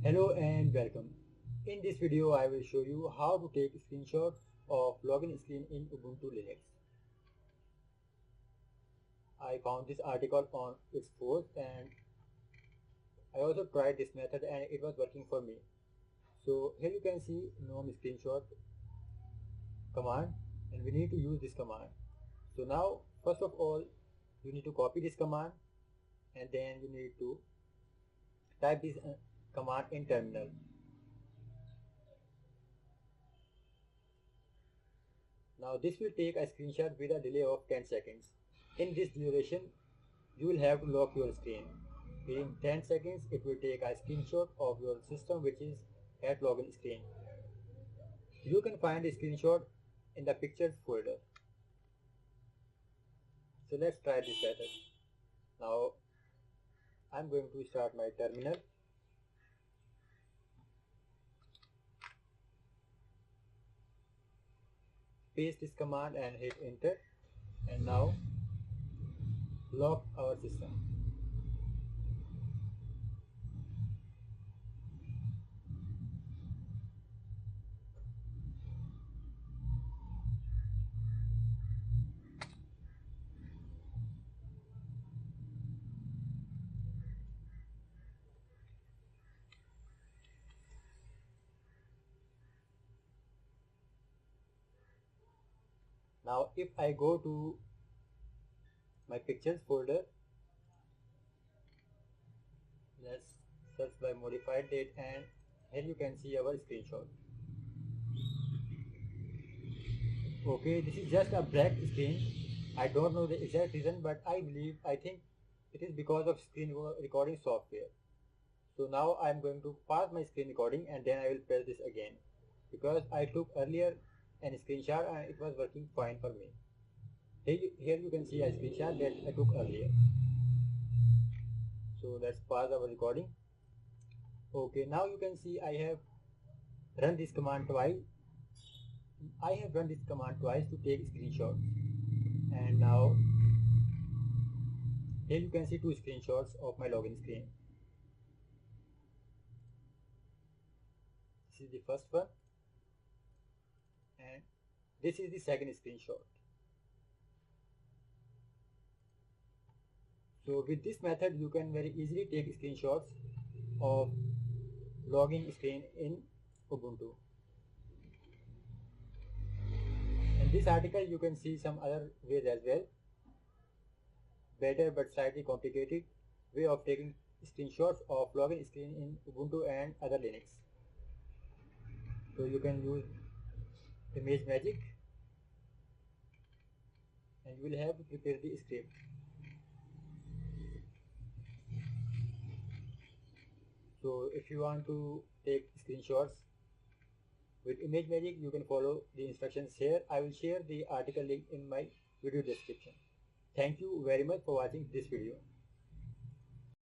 Hello and welcome. In this video I will show you how to take screenshot of login screen in Ubuntu Linux. I found this article on its force and I also tried this method and it was working for me. So here you can see GNOME screenshot command and we need to use this command. So now first of all you need to copy this command and then you need to type this command in terminal. Now this will take a screenshot with a delay of 10 seconds. In this duration, you will have to lock your screen. Within 10 seconds, it will take a screenshot of your system which is at login screen. You can find the screenshot in the pictures folder. So let's try this method. Now I'm going to start my terminal. Paste this command and hit enter. And now lock our system. Now if I go to my pictures folder, let's search by modified date and here you can see our screenshot. Okay, this is just a black screen. I don't know the exact reason, but I think it is because of screen recording software. So now I'm going to pause my screen recording and then I will press this again because I took earlier an screenshot and it was working fine for me. Here you can see a screenshot that I took earlier. So let's pause our recording. Okay, now you can see I have run this command twice. I have run this command twice to take screenshots and now here you can see two screenshots of my login screen. This is the first one and this is the second screenshot. So with this method you can very easily take screenshots of login screen in Ubuntu. In this article you can see some other ways as well. Better but slightly complicated way of taking screenshots of login screen in Ubuntu and other Linux. So you can use ImageMagick and you will have to prepare the script. So if you want to take screenshots with ImageMagick, you can follow the instructions here. I will share the article link in my video description. Thank you very much for watching this video.